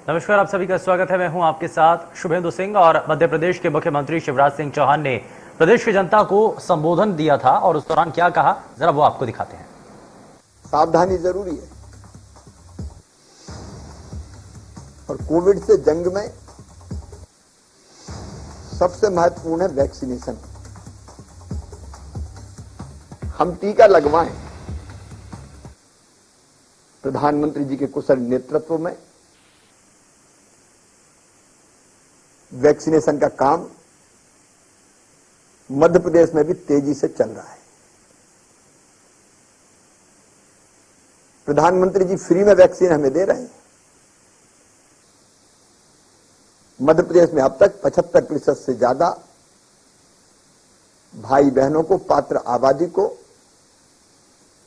नमस्कार, आप सभी का स्वागत है। मैं हूं आपके साथ शुभेंदु सिंह। और मध्य प्रदेश के मुख्यमंत्री शिवराज सिंह चौहान ने प्रदेश की जनता को संबोधन दिया था और उस दौरान क्या कहा, जरा वो आपको दिखाते हैं। सावधानी जरूरी है और कोविड से जंग में सबसे महत्वपूर्ण है वैक्सीनेशन। हम टीका लगवाएं। प्रधानमंत्री जी के कुशल नेतृत्व में वैक्सीनेशन का काम मध्य प्रदेश में भी तेजी से चल रहा है। प्रधानमंत्री जी फ्री में वैक्सीन हमें दे रहे हैं। मध्य प्रदेश में अब तक 75% से ज्यादा भाई बहनों को, पात्र आबादी को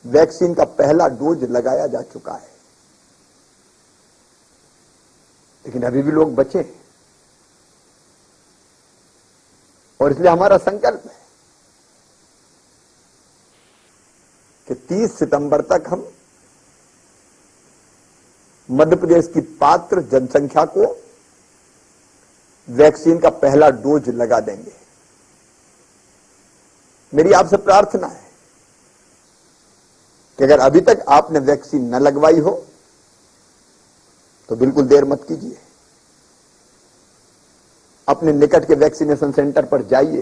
वैक्सीन का पहला डोज लगाया जा चुका है। लेकिन अभी भी लोग बचे और इसलिए हमारा संकल्प है कि 30 सितंबर तक हम मध्य प्रदेश की पात्र जनसंख्या को वैक्सीन का पहला डोज लगा देंगे। मेरी आपसे प्रार्थना है कि अगर अभी तक आपने वैक्सीन न लगवाई हो तो बिल्कुल देर मत कीजिए। अपने निकट के वैक्सीनेशन सेंटर पर जाइए,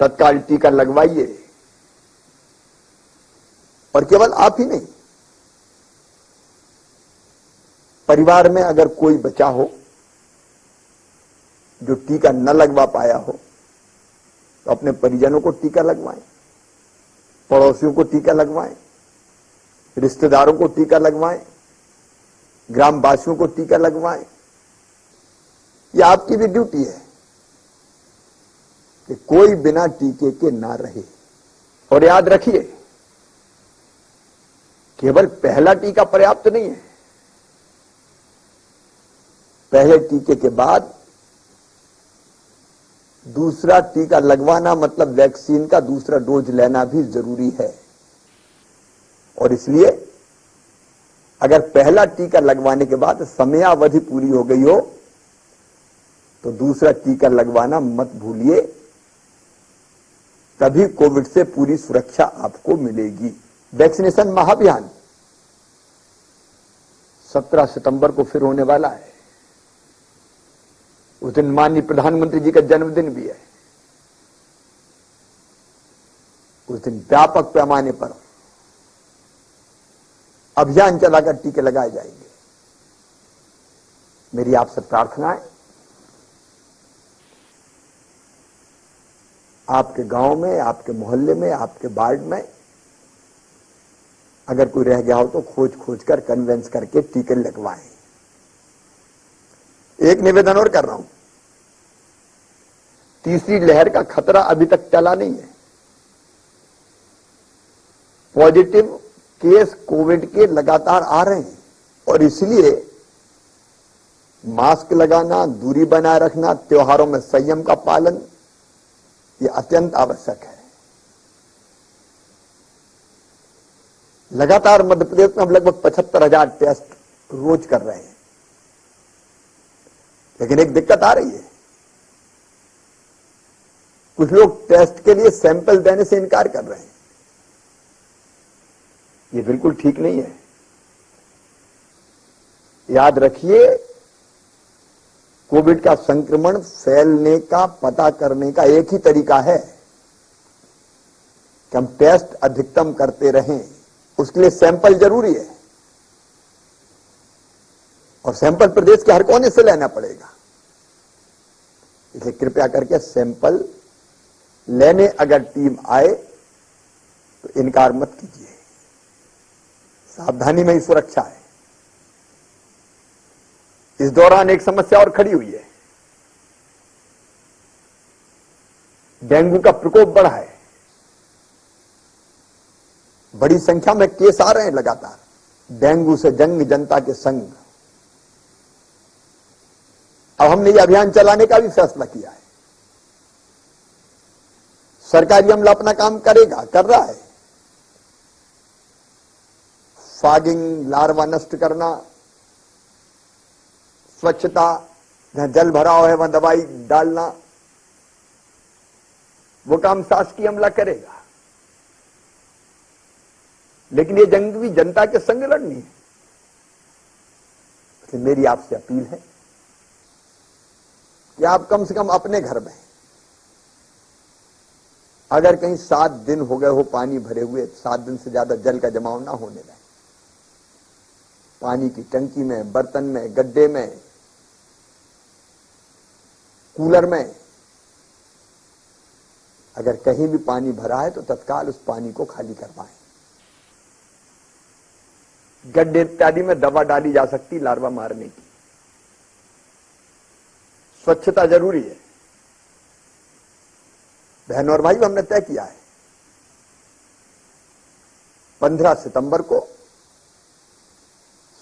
तत्काल टीका लगवाइए। और केवल आप ही नहीं, परिवार में अगर कोई बचा हो जो टीका न लगवा पाया हो तो अपने परिजनों को टीका लगवाएं, पड़ोसियों को टीका लगवाएं, रिश्तेदारों को टीका लगवाएं, ग्रामवासियों को टीका लगवाएं। ये आपकी भी ड्यूटी है कि कोई बिना टीके के ना रहे। और याद रखिए, केवल पहला टीका पर्याप्त नहीं है। पहले टीके के बाद दूसरा टीका लगवाना मतलब वैक्सीन का दूसरा डोज लेना भी जरूरी है। और इसलिए अगर पहला टीका लगवाने के बाद समयावधि पूरी हो गई हो तो दूसरा टीका लगवाना मत भूलिए, तभी कोविड से पूरी सुरक्षा आपको मिलेगी। वैक्सीनेशन महाअभियान 17 सितंबर को फिर होने वाला है। उस दिन माननीय प्रधानमंत्री जी का जन्मदिन भी है। उस दिन व्यापक पैमाने पर अभियान चलाकर टीके लगाए जाएंगे। मेरी आपसे प्रार्थना है, आपके गांव में, आपके मोहल्ले में, आपके वार्ड में अगर कोई रह गया हो तो खोज कर कन्वेंस करके टीके लगवाएं। एक निवेदन और कर रहा हूं, तीसरी लहर का खतरा अभी तक टला नहीं है। पॉजिटिव केस कोविड के लगातार आ रहे हैं और इसलिए मास्क लगाना, दूरी बनाए रखना, त्योहारों में संयम का पालन ये अत्यंत आवश्यक है। लगातार मध्य प्रदेश में हम लगभग 75,000 टेस्ट रोज कर रहे हैं। लेकिन एक दिक्कत आ रही है, कुछ लोग टेस्ट के लिए सैंपल देने से इनकार कर रहे हैं। ये बिल्कुल ठीक नहीं है। याद रखिए, कोविड का संक्रमण फैलने का पता करने का एक ही तरीका है कि हम टेस्ट अधिकतम करते रहें। उसके लिए सैंपल जरूरी है और सैंपल प्रदेश के हर कोने से लेना पड़ेगा। इसलिए कृपया करके सैंपल लेने अगर टीम आए तो इनकार मत कीजिए। सावधानी में ही सुरक्षा है। इस दौरान एक समस्या और खड़ी हुई है। डेंगू का प्रकोप बढ़ा है। बड़ी संख्या में केस आ रहे हैं लगातार। डेंगू से जंग जनता के संग। अब हमने ये अभियान चलाने का भी फैसला किया है। सरकारी अमला अपना काम करेगा, कर रहा है। फॉगिंग, लार्वा नष्ट करना, स्वच्छता, जहां जल भराव है वहां दवाई डालना, वो काम शासकीय अमला करेगा। लेकिन ये जंग भी जनता के संग लड़नी है। तो मेरी आपसे अपील है कि आप कम से कम अपने घर में, अगर कहीं 7 दिन हो गए हो पानी भरे हुए, 7 दिन से ज्यादा जल का जमाव ना होने दें। पानी की टंकी में, बर्तन में, गड्ढे में, कूलर में अगर कहीं भी पानी भरा है तो तत्काल उस पानी को खाली करवाएं। गड्ढे इत्यादि में दवा डाली जा सकती लार्वा मारने की। स्वच्छता जरूरी है। बहनों और भाइयों, हमने तय किया है 15 सितंबर को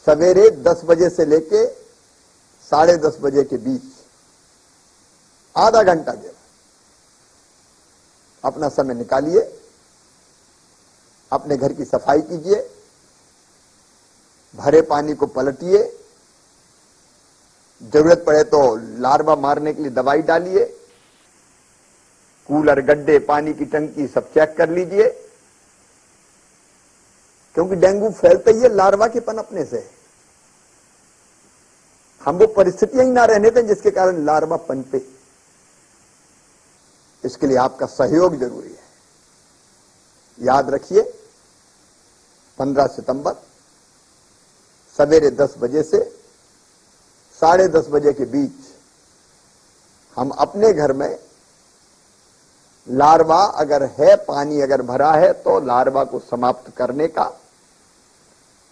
सवेरे 10 बजे से लेके 10:30 बजे के बीच आधा घंटा केवल अपना समय निकालिए, अपने घर की सफाई कीजिए, भरे पानी को पलटिए, जरूरत पड़े तो लार्वा मारने के लिए दवाई डालिए, कूलर, गड्ढे, पानी की टंकी सब चेक कर लीजिए, क्योंकि डेंगू फैलता ही है लार्वा के पनपने से। हम वो परिस्थितियां ही ना रहने दें जिसके कारण लार्वा पनपे। इसके लिए आपका सहयोग जरूरी है। याद रखिए, 15 सितंबर सवेरे 10 बजे से 10:30 बजे के बीच हम अपने घर में लार्वा अगर है, पानी अगर भरा है तो लार्वा को समाप्त करने का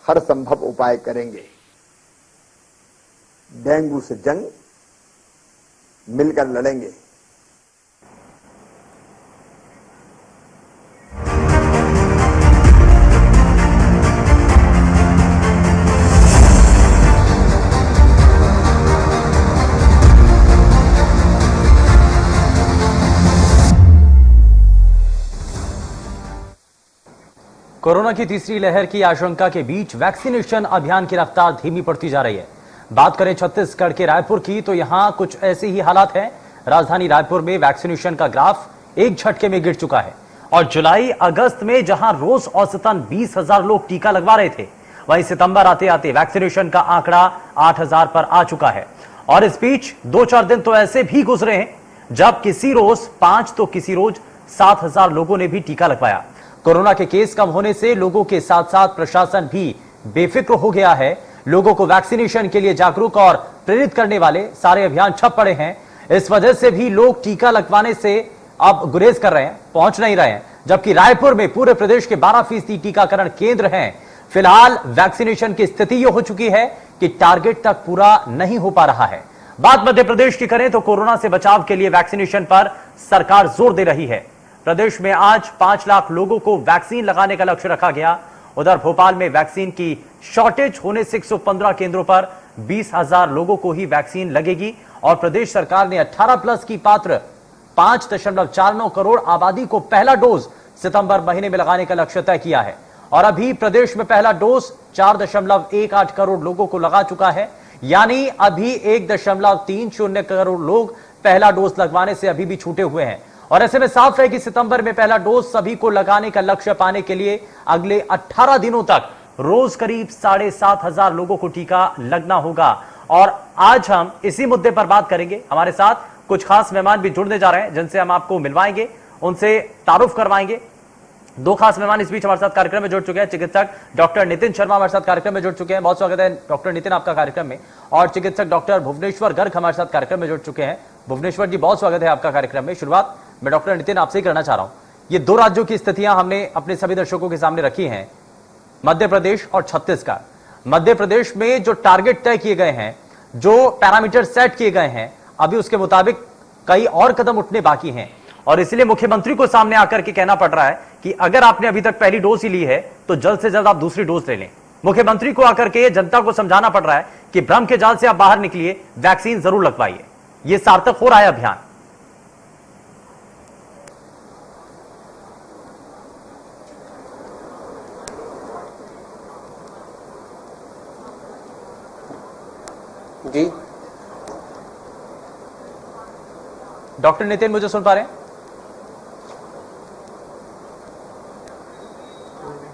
हर संभव उपाय करेंगे। डेंगू से जंग मिलकर लड़ेंगे। कोरोना की तीसरी लहर की आशंका के बीच वैक्सीनेशन अभियान की रफ्तार धीमी पड़ती जा रही है। बात करें छत्तीसगढ़ के रायपुर की, तो यहां कुछ ऐसे ही हालात हैं। राजधानी रायपुर में वैक्सीनेशन का ग्राफ एक झटके में गिर चुका है और जुलाई अगस्त में जहां रोज औसतन 20,000 लोग टीका लगवा रहे थे, वहीं सितंबर आते आते वैक्सीनेशन का आंकड़ा 8,000 पर आ चुका है। और इस बीच 2-4 दिन तो ऐसे भी गुजरे हैं जब किसी रोज 5 तो किसी रोज 7,000 लोगों ने भी टीका लगवाया। कोरोना के केस कम होने से लोगों के साथ साथ प्रशासन भी बेफिक्र हो गया है। लोगों को वैक्सीनेशन के लिए जागरूक और प्रेरित करने वाले सारे अभियान छप पड़े हैं। इस वजह से भी लोग टीका लगवाने से अब गुरेज कर रहे हैं, पहुंच नहीं रहे हैं। जबकि रायपुर में पूरे प्रदेश के 12% टीकाकरण केंद्र हैं। फिलहाल वैक्सीनेशन की स्थिति यह हो चुकी है कि टारगेट तक पूरा नहीं हो पा रहा है। बात मध्य प्रदेश की करें तो कोरोना से बचाव के लिए वैक्सीनेशन पर सरकार जोर दे रही है। प्रदेश में आज 5 लाख लोगों को वैक्सीन लगाने का लक्ष्य रखा गया। उधर भोपाल में वैक्सीन की शॉर्टेज होने से 115 केंद्रों पर 20,000 लोगों को ही वैक्सीन लगेगी और प्रदेश सरकार ने 18+ की पात्र 5.49 करोड़ आबादी को पहला डोज सितंबर महीने में लगाने का लक्ष्य तय किया है। और अभी प्रदेश में पहला डोज 4.18 करोड़ लोगों को लगा चुका है, यानी अभी 1.30 करोड़ लोग पहला डोज लगवाने से अभी भी छूटे हुए हैं। और ऐसे में साफ है कि सितंबर में पहला डोज सभी को लगाने का लक्ष्य पाने के लिए अगले 18 दिनों तक रोज करीब 7,500 लोगों को टीका लगना होगा। और आज हम इसी मुद्दे पर बात करेंगे। हमारे साथ कुछ खास मेहमान भी जुड़ने जा रहे हैं जिनसे हम आपको मिलवाएंगे, उनसे तारुफ करवाएंगे। 2 खास मेहमान इस बीच हमारे साथ कार्यक्रम में जुड़ चुके हैं। चिकित्सक डॉक्टर नितिन शर्मा हमारे साथ कार्यक्रम में जुड़ चुके हैं। बहुत स्वागत है डॉक्टर नितिन आपका कार्यक्रम में। और चिकित्सक डॉक्टर भुवनेश्वर गर्ग हमारे साथ कार्यक्रम में जुड़ चुके हैं। भुवनेश्वर जी, बहुत स्वागत है आपका कार्यक्रम में। शुरुआत मैं डॉक्टर नितिन आपसे ही करना चाह रहा हूं। ये 2 राज्यों की स्थितियां हमने अपने सभी दर्शकों के सामने रखी हैं, मध्य प्रदेश और छत्तीसगढ़। मध्य प्रदेश में जो टारगेट तय किए गए हैं, जो पैरामीटर सेट किए गए हैं, अभी उसके मुताबिक कई और कदम उठने बाकी हैं और इसलिए मुख्यमंत्री को सामने आकर के कहना पड़ रहा है कि अगर आपने अभी तक पहली डोज ही ली है तो जल्द से जल्द आप दूसरी डोज ले लें। मुख्यमंत्री को आकर के जनता को समझाना पड़ रहा है कि भ्रम के जाल से आप बाहर निकलिए, वैक्सीन जरूर लगवाइए। यह सार्थक हो रहा है अभियान? जी, डॉक्टर नितिन मुझे सुन पा रहे हैं?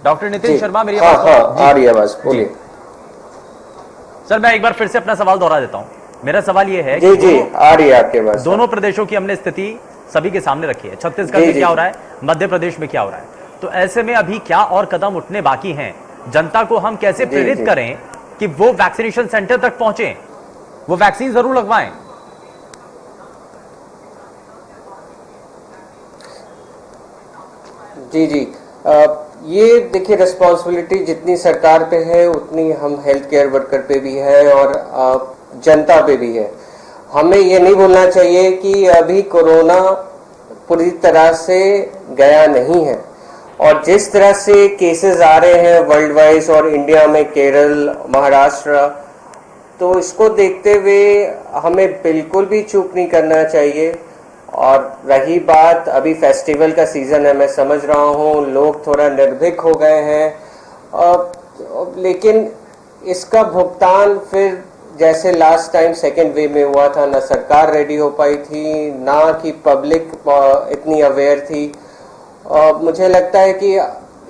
डॉक्टर नितिन शर्मा मेरी हाँ आवाज हाँ आ रही है आवाज, बोलिए। सर मैं एक बार फिर से अपना सवाल दोहरा देता हूं। मेरा सवाल यह है जी कि जी आ रही है आपके आवाज। दोनों प्रदेशों की हमने स्थिति सभी के सामने रखी है। छत्तीसगढ़ जी, में जी, क्या हो जी। रहा है, मध्य प्रदेश में क्या हो रहा है, तो ऐसे में अभी क्या और कदम उठने बाकी हैं? जनता को हम कैसे जी, प्रेरित जी। करें कि वो वैक्सीनेशन सेंटर तक पहुंचे, वो वैक्सीन जरूर लगवाएं? जी जी ये देखिए, रिस्पॉन्सिबिलिटी जितनी सरकार पे है उतनी हम हेल्थ केयर वर्कर पे भी है और जनता पे भी है। हमें ये नहीं भूलना चाहिए कि अभी कोरोना पूरी तरह से गया नहीं है, और जिस तरह से केसेस आ रहे हैं वर्ल्ड वाइज और इंडिया में केरल, महाराष्ट्र, तो इसको देखते हुए हमें बिल्कुल भी चूक नहीं करना चाहिए। और रही बात, अभी फेस्टिवल का सीज़न है, मैं समझ रहा हूँ लोग थोड़ा निर्भीक हो गए हैं, लेकिन इसका भुगतान फिर जैसे लास्ट टाइम सेकेंड वेव में हुआ था, ना सरकार रेडी हो पाई थी, ना कि पब्लिक इतनी अवेयर थी। मुझे लगता है कि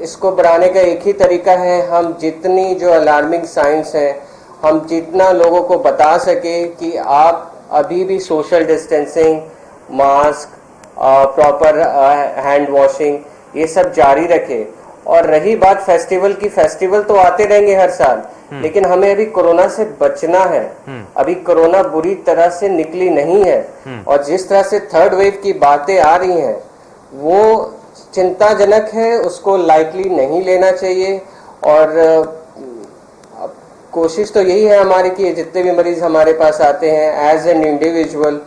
इसको बढ़ाने का एक ही तरीका है, हम जितनी जो अलार्मिंग साइंस हैं, हम जितना लोगों को बता सके कि आप अभी भी social distancing, mask, proper hand washing, ये सब जारी रखें। और रही बात फेस्टिवल की, फेस्टिवल तो आते रहेंगे हर साल, लेकिन हमें अभी कोरोना से बचना है। अभी कोरोना बुरी तरह से निकली नहीं है, और जिस तरह से थर्ड वेव की बातें आ रही हैं वो चिंताजनक है, उसको लाइटली नहीं लेना चाहिए। और कोशिश तो यही है हमारी कि जितने भी मरीज हमारे पास आते हैं एज एन इंडिविजुअल,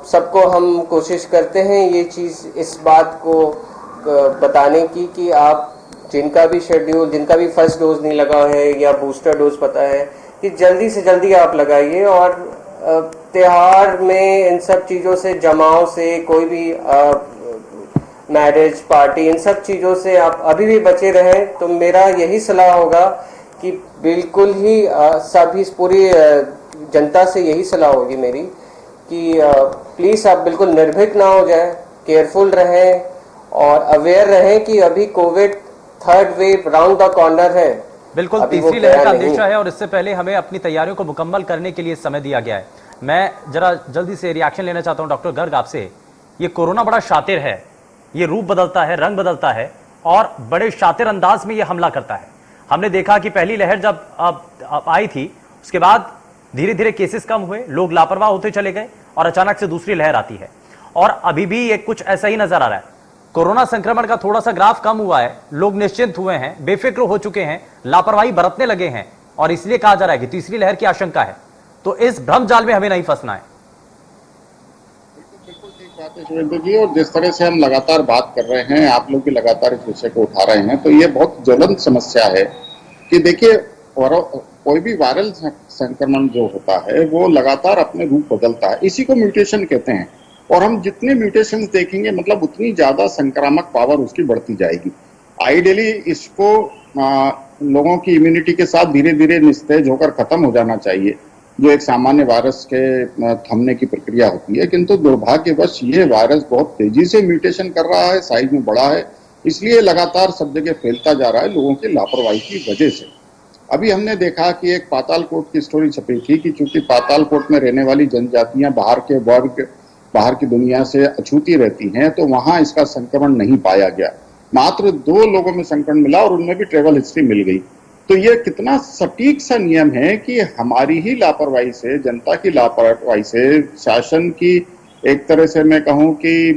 सबको हम कोशिश करते हैं ये चीज़, इस बात को बताने की कि आप जिनका भी शेड्यूल, जिनका भी फर्स्ट डोज नहीं लगा है या बूस्टर डोज पता है, कि जल्दी से जल्दी आप लगाइए। और त्योहार में इन सब चीज़ों से, जमाव से, कोई भी मैरिज पार्टी, इन सब चीज़ों से आप अभी भी बचे रहें। तो मेरा यही सलाह होगा कि बिल्कुल ही सभी पूरी जनता से यही सलाह होगी मेरी कि प्लीज़ आप बिल्कुल निर्भीक ना हो जाए, केयरफुल रहें और अवेयर रहें कि अभी Covid third wave round the corner है। बिल्कुल तीसरी लहर का अंदेशा है, और इससे पहले हमें अपनी तैयारियों को मुकम्मल करने के लिए समय दिया गया है। मैं जरा जल्दी से रिएक्शन लेना चाहता हूं डॉक्टर गर्ग आपसे। ये कोरोना बड़ा शातिर है, ये रूप बदलता है, रंग बदलता है, और बड़े शातिर अंदाज में ये हमला करता है। हमने देखा कि पहली लहर जब अब आई थी, उसके बाद धीरे धीरे केसेस कम हुए, लोग लापरवाह होते चले गए, और अचानक से दूसरी लहर आती है। और अभी भी ये कुछ ऐसा ही नजर आ रहा है। कोरोना संक्रमण का थोड़ा सा ग्राफ कम हुआ है, लोग निश्चिंत हुए हैं, बेफिक्र हो चुके हैं, लापरवाही बरतने लगे हैं, और इसलिए कहा जा रहा है कि तीसरी लहर की आशंका है। तो इस भ्रम जाल में हमें नहीं फंसना है। बिल्कुल ठीक बात है सुरेंद्र जी, और जिस तरह से हम लगातार बात कर रहे हैं, आप लोग भी लगातार इस विषय को उठा रहे हैं, तो ये बहुत ज्वलंत समस्या है कि देखिए, कोई भी वायरल संक्रमण जो होता है वो लगातार अपने रूप बदलता है, इसी को म्यूटेशन कहते हैं। और हम जितने म्यूटेशंस देखेंगे, मतलब उतनी ज्यादा संक्रामक पावर उसकी बढ़ती जाएगी। आइडियली इसको लोगों की इम्यूनिटी के साथ धीरे धीरे निस्तेज होकर खत्म हो जाना चाहिए, जो एक सामान्य वायरस के थमने की प्रक्रिया होती है। किंतु दुर्भाग्यवश ये वायरस बहुत तेजी से म्यूटेशन कर रहा है, साइज में बड़ा है, इसलिए लगातार सब जगह फैलता जा रहा है लोगों की लापरवाही की वजह से। अभी हमने देखा कि एक पातालकोट की स्टोरी छपी थी कि चूंकि पातालकोट में रहने वाली जनजातियां बाहर की दुनिया से अछूती रहती हैं, तो वहां इसका संक्रमण नहीं पाया गया। मात्र 2 लोगों में संक्रमण मिला और उनमें भी ट्रेवल हिस्ट्री मिल गई। तो ये कितना सटीक सा नियम है कि हमारी ही लापरवाही से, जनता की लापरवाही से, शासन की एक तरह से मैं कहूं कि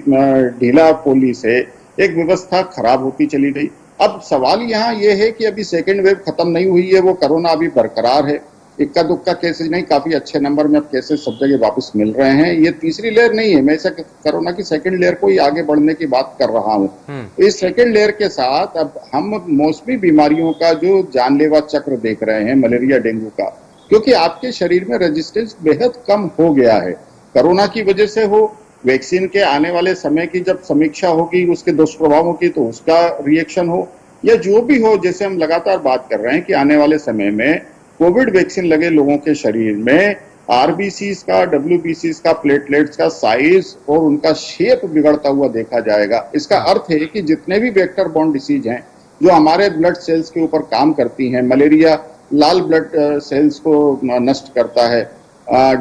ढीला पोली से एक व्यवस्था खराब होती चली गई। अब सवाल यहाँ ये है कि अभी सेकेंड वेव खत्म नहीं हुई है, वो कोरोना अभी बरकरार है, इक्का दुक्का केसेस नहीं, काफी अच्छे नंबर में अब केसेस सब जगह वापस मिल रहे हैं। ये तीसरी लेयर नहीं है, मैं इसे कोरोना की सेकंड लेयर को ही आगे बढ़ने की बात कर रहा हूँ। इस सेकंड लेयर के साथ अब हम मौसमी बीमारियों का जो जानलेवा चक्र देख रहे हैं, मलेरिया, डेंगू का, क्योंकि आपके शरीर में रेजिस्टेंस बेहद कम हो गया है, कोरोना की वजह से हो, वैक्सीन के आने वाले समय की जब समीक्षा होगी उसके दुष्प्रभावों की, तो उसका रिएक्शन हो, या जो भी हो, जैसे हम लगातार बात कर रहे हैं कि आने वाले समय में कोविड वैक्सीन लगे लोगों के शरीर में आरबीसीज का, डब्ल्यूबीसीज का, प्लेटलेट्स का साइज और उनका शेप बिगड़ता हुआ देखा जाएगा। इसका अर्थ है कि जितने भी वेक्टर बॉर्न डिसीज हैं जो हमारे ब्लड सेल्स के ऊपर काम करती हैं, मलेरिया लाल ब्लड सेल्स को नष्ट करता है,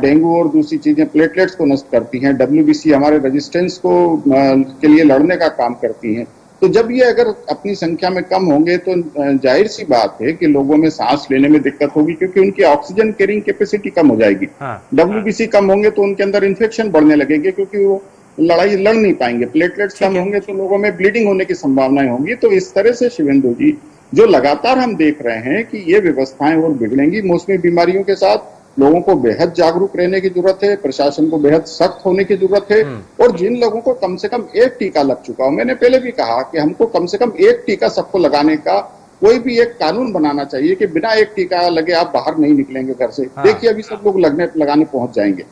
डेंगू और दूसरी चीजें प्लेटलेट्स को नष्ट करती हैं, डब्ल्यूबीसी हमारे रेजिस्टेंस को के लिए लड़ने का काम करती हैं। तो जब ये अगर अपनी संख्या में कम होंगे तो जाहिर सी बात है कि लोगों में सांस लेने में दिक्कत होगी, क्योंकि उनकी ऑक्सीजन कैरिंग कैपेसिटी कम हो जाएगी। डब्ल्यूबीसी कम होंगे तो उनके अंदर इन्फेक्शन बढ़ने लगेंगे, क्योंकि वो लड़ाई लड़ नहीं पाएंगे। प्लेटलेट्स कम होंगे तो लोगों में ब्लीडिंग होने की संभावनाएं होंगी। तो इस तरह से शिवेंदु जी, जो लगातार हम देख रहे हैं कि ये व्यवस्थाएं और बिगड़ेंगी। मौसमी बीमारियों के साथ लोगों को बेहद जागरूक रहने की जरूरत है, प्रशासन को बेहद सख्त होने की जरूरत है। और जिन लोगों को कम से कम एक टीका लग चुका हो, मैंने पहले भी कहा कि हमको कम से कम एक टीका सबको लगाने का कोई भी एक कानून बनाना चाहिए कि बिना एक टीका लगे आप बाहर नहीं निकलेंगे घर से। देखिए अभी सब लोग लगाने पहुंच जाएंगे।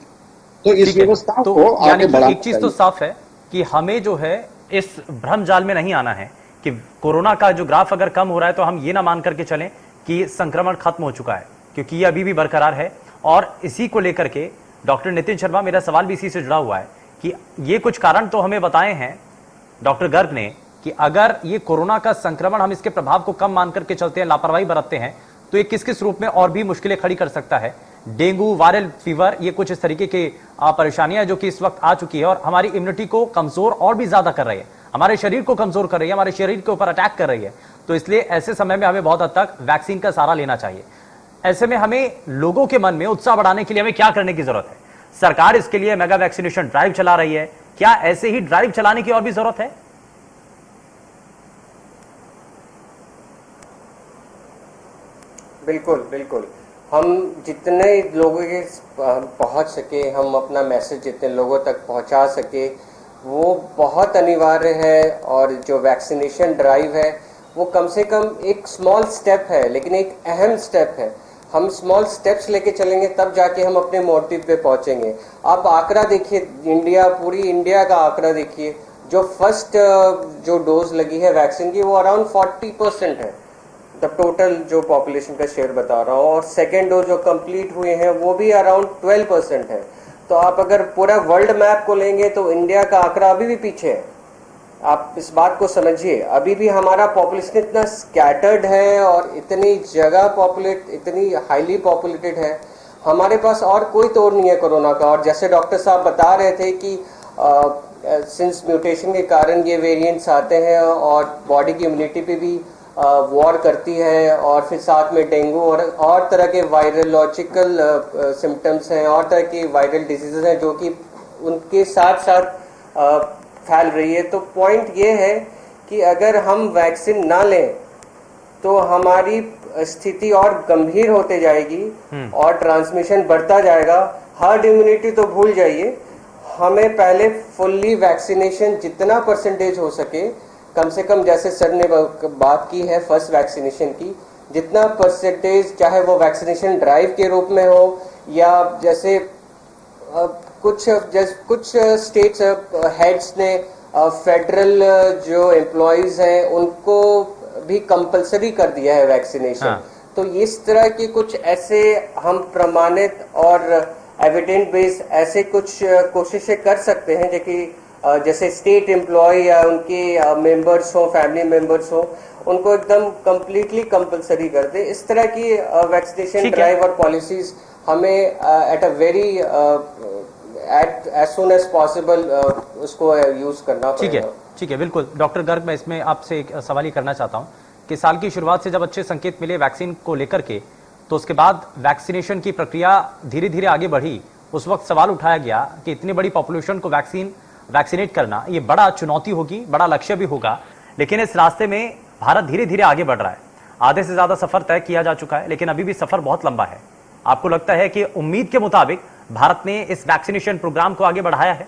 तो इस व्यवस्था को आगे बढ़ाना एक चीज तो साफ है कि हमें जो है इस भ्रम जाल में नहीं आना है कि कोरोना का जो ग्राफ अगर कम हो रहा है तो हम ये ना मान करके चलें कि संक्रमण खत्म हो चुका है, क्योंकि ये अभी भी बरकरार है। और इसी को लेकर के डॉक्टर नितिन शर्मा, मेरा सवाल भी इसी से जुड़ा हुआ है कि ये कुछ कारण तो हमें बताए हैं डॉक्टर गर्ग ने कि अगर ये कोरोना का संक्रमण हम इसके प्रभाव को कम मान करके चलते हैं, लापरवाही बरतते हैं, तो ये किस किस रूप में और भी मुश्किलें खड़ी कर सकता है। डेंगू, वायरल फीवर, ये कुछ इस तरीके की परेशानियां जो कि इस वक्त आ चुकी है और हमारी इम्यूनिटी को कमजोर और भी ज्यादा कर रही है, हमारे शरीर को कमजोर कर रही है, हमारे शरीर के ऊपर अटैक कर रही है। तो इसलिए ऐसे समय में हमें बहुत हद तक वैक्सीन का सहारा लेना चाहिए। ऐसे में हमें लोगों के मन में उत्साह बढ़ाने के लिए हमें क्या करने की जरूरत है? सरकार इसके लिए मेगा वैक्सीनेशन ड्राइव चला रही है, क्या ऐसे ही ड्राइव चलाने की और भी जरूरत है? बिल्कुल बिल्कुल, हम जितने लोगों के पहुंच सके, हम अपना मैसेज जितने लोगों तक पहुंचा सके वो बहुत अनिवार्य है। और जो वैक्सीनेशन ड्राइव है वो कम से कम एक स्मॉल स्टेप है, लेकिन एक अहम स्टेप है। हम स्मॉल स्टेप्स लेके चलेंगे तब जाके हम अपने मोटिव पे पहुंचेंगे। आप आंकड़ा देखिए, पूरी इंडिया का आंकड़ा देखिए, जो फर्स्ट जो डोज लगी है वैक्सीन की वो अराउंड 40% है, द टोटल जो पॉपुलेशन का शेयर बता रहा हूँ। और सेकेंड डोज जो कंप्लीट हुए हैं वो भी अराउंड 12% है। तो आप अगर पूरा वर्ल्ड मैप को लेंगे तो इंडिया का आंकड़ा अभी भी पीछे है। आप इस बात को समझिए, अभी भी हमारा पॉपुलेशन इतना स्कैटर्ड है और इतनी जगह इतनी हाईली पॉपुलेटेड है, हमारे पास और कोई तोड़ नहीं है कोरोना का। और जैसे डॉक्टर साहब बता रहे थे कि सिंस म्यूटेशन के कारण ये वेरिएंट्स आते हैं और बॉडी की इम्यूनिटी पे भी वॉर करती है, और फिर साथ में डेंगू और तरह के वायरोलॉजिकल सिम्टम्स हैं और तरह की वायरल डिजीजेज हैं जो कि उनके साथ साथ फैल रही है। तो पॉइंट ये है कि अगर हम वैक्सीन ना लें तो हमारी स्थिति और गंभीर होते जाएगी और ट्रांसमिशन बढ़ता जाएगा। हर्ड इम्यूनिटी तो भूल जाइए, हमें पहले फुल्ली वैक्सीनेशन जितना परसेंटेज हो सके, कम से कम जैसे सर ने बात की है फर्स्ट वैक्सीनेशन की, जितना परसेंटेज, चाहे वो वैक्सीनेशन ड्राइव के रूप में हो या जैसे कुछ स्टेट्स हेड्स ने फेडरल जो एम्प्लॉयज हैं उनको भी कंपलसरी कर दिया है वैक्सीनेशन। तो इस तरह की कुछ ऐसे हम प्रमाणित और एविडेंट बेस्ड ऐसे कुछ कोशिशें कर सकते हैं जो कि जैसे स्टेट एम्प्लॉय या उनके मेंबर्स हो, फैमिली मेंबर्स हो, उनको एकदम कंप्लीटली कंपलसरी कर दे। इस तरह की वैक्सीनेशन ड्राइव और पॉलिसीज हमें at a very as soon as possible उसको यूज करना पड़ेगा। ठीक है, बिल्कुल डॉक्टर गर्ग, मैं इसमें आपसे एक सवाल ही करना चाहता हूं कि साल की शुरुआत से जब अच्छे संकेत मिले वैक्सीन को लेकर के, तो उसके बाद वैक्सीनेशन की प्रक्रिया धीरे धीरे आगे बढ़ी। उस वक्त सवाल उठाया गया कि इतनी बड़ी पॉपुलेशन को वैक्सीनेट करना ये बड़ा चुनौती होगी, बड़ा लक्ष्य भी होगा, लेकिन इस रास्ते में भारत धीरे धीरे आगे बढ़ रहा है। आधे से ज्यादा सफर तय किया जा चुका है, लेकिन अभी भी सफर बहुत लंबा है। आपको लगता है कि उम्मीद के मुताबिक भारत ने इस वैक्सीनेशन प्रोग्राम को आगे बढ़ाया है?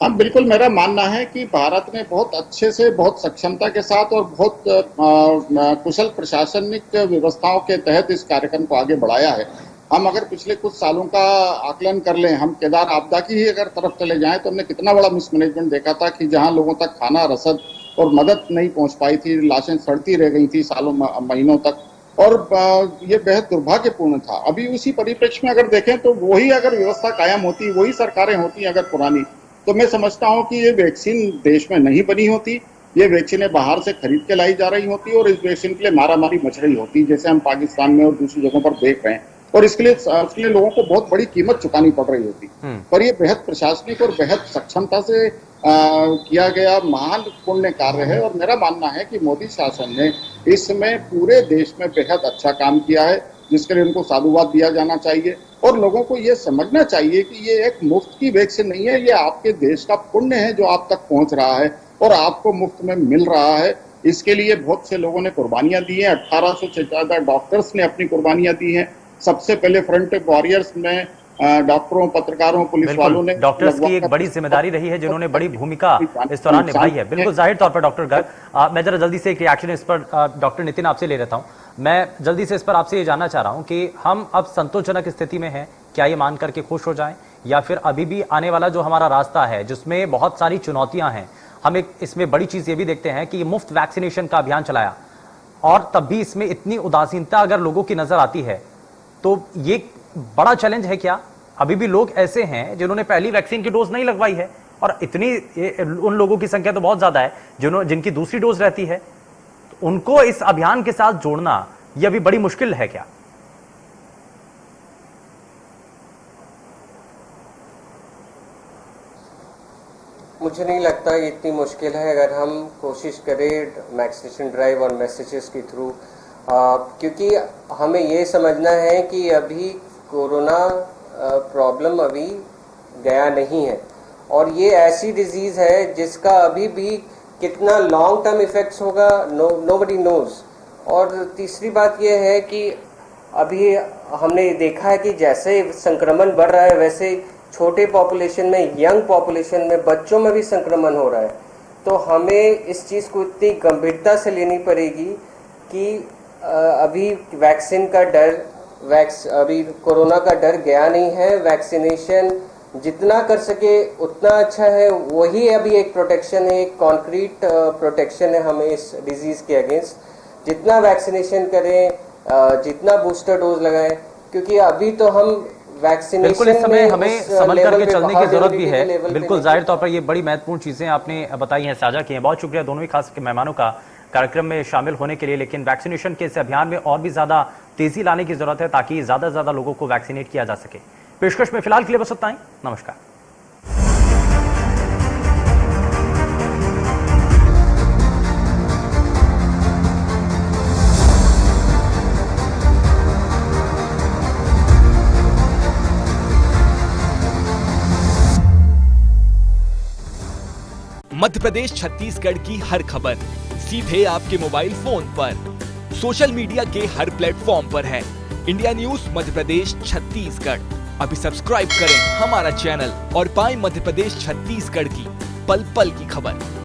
हाँ, बिल्कुल मेरा मानना है कि भारत ने बहुत अच्छे से, बहुत सक्षमता के साथ और बहुत कुशल प्रशासनिक व्यवस्थाओं के तहत इस कार्यक्रम को आगे बढ़ाया है। हम अगर पिछले कुछ सालों का आकलन कर लें, हम केदार आपदा की ही अगर तरफ चले जाएं तो हमने कितना बड़ा मिसमैनेजमेंट देखा था कि जहां लोगों तक खाना, रसद और मदद नहीं पहुंच पाई थी, लाशें सड़ती रह गई थी सालों महीनों तक। और ये बेहद दुर्भाग्यपूर्ण था। अभी उसी परिप्रेक्ष्य में अगर देखें तो वही अगर व्यवस्था कायम होती, वही सरकारें होती अगर पुरानी, तो मैं समझता हूं कि ये वैक्सीन देश में नहीं बनी होती, ये वैक्सीनें बाहर से खरीद के लाई जा रही होती और इस वैक्सीन के लिए मारामारी मच रही होती, जैसे हम पाकिस्तान में और दूसरी जगहों पर देख रहे हैं, और इसके लिए लोगों को बहुत बड़ी कीमत चुकानी पड़ रही होती। पर ये बेहद प्रशासनिक और बेहद सक्षमता से किया गया महान पुण्य कार्य है, और मेरा मानना है कि मोदी शासन ने इसमें पूरे देश में बेहद अच्छा काम किया है, जिसके लिए उनको साधुवाद दिया जाना चाहिए। और लोगों को ये समझना चाहिए कि ये एक मुफ्त की वैक्सीन नहीं है, ये आपके देश का पुण्य है जो आप तक पहुंच रहा है और आपको मुफ्त में मिल रहा है। इसके लिए बहुत से लोगों ने कुर्बानियां दी हैं, 1800 से ज्यादा डॉक्टर्स ने अपनी कुर्बानियां दी हैं। सबसे पहले फ्रंट वॉरियर्स में डॉक्टरों, पत्रकारों, पुलिस वालों ने, डॉक्टर्स की एक बड़ी जिम्मेदारी रही है, जिन्होंने बड़ी भूमिका इस दौरान निभाई है। बिल्कुल जाहिर तौर पर डॉक्टर गर्ग, मैं जरा जल्दी से एक रिएक्शन इस पर डॉक्टर नितिन आपसे ले लेता हूं। मैं जल्दी से इस पर आपसे ये जानना चाह रहा हूं कि हम अब संतोषजनक स्थिति में हैं, क्या ये मान करके खुश हो जाएं, या फिर अभी भी आने वाला जो हमारा रास्ता है जिसमें बहुत सारी चुनौतियां हैं। हम एक इसमें बड़ी चीज ये भी देखते हैं कि ये मुफ्त वैक्सीनेशन का अभियान चलाया और तब भी इसमें इतनी उदासीनता अगर लोगों की नजर आती है, तो ये बड़ा चैलेंज है क्या? अभी भी लोग ऐसे हैं जिन्होंने पहली वैक्सीन की डोज नहीं लगवाई है, और उन लोगों की संख्या तो बहुत ज्यादा है जिनकी दूसरी डोज रहती है। तो उनको इस अभियान के साथ जोड़ना यह भी बड़ी मुश्किल है क्या? मुझे नहीं लगता ये इतनी मुश्किल है अगर हम कोशिश करें वैक्सीनेशन ड्राइव और मैसेजेस के थ्रू, क्योंकि हमें ये समझना है कि अभी कोरोना प्रॉब्लम अभी गया नहीं है, और ये ऐसी डिजीज़ है जिसका अभी भी कितना लॉन्ग टर्म इफेक्ट्स होगा नोबडी नोज। और तीसरी बात ये है कि अभी हमने देखा है कि जैसे संक्रमण बढ़ रहा है वैसे छोटे पॉपुलेशन में, यंग पॉपुलेशन में, बच्चों में भी संक्रमण हो रहा है। तो हमें इस चीज़ को इतनी गंभीरता से लेनी पड़ेगी कि अभी वैक्सीन का डर, अभी कोरोना का डर गया नहीं है। वैक्सीनेशन जितना कर सके उतना अच्छा है, वही अभी एक प्रोटेक्शन है, एक कॉन्क्रीट प्रोटेक्शन है हमें इस डिजीज़ के अगेंस्ट। जितना वैक्सीनेशन करें, जितना बूस्टर डोज लगाएं, क्योंकि अभी तो हम वैक्सीनेशन बिल्कुल इस समय हमें संभल करके चलने की जरूरत भी है। बिल्कुल जाहिर तौर पर ये बड़ी महत्वपूर्ण चीजें आपने बताई हैं, साझा की हैं। बहुत शुक्रिया दोनों ही खास मेहमानों का कार्यक्रम में शामिल होने के लिए। लेकिन वैक्सीनेशन के इस अभियान में और भी ज्यादा तेजी लाने की जरूरत है ताकि ज्यादा से ज्यादा लोगों को वैक्सीनेट किया जा सके। पेशकश में फिलहाल के लिए बस इतना ही। नमस्कार। मध्य प्रदेश छत्तीसगढ़ की हर खबर सीधे आपके मोबाइल फोन पर, सोशल मीडिया के हर प्लेटफॉर्म पर है। इंडिया न्यूज मध्य प्रदेश छत्तीसगढ़, अभी सब्सक्राइब करें हमारा चैनल और पाएं मध्य प्रदेश छत्तीसगढ़ की पल पल की खबर।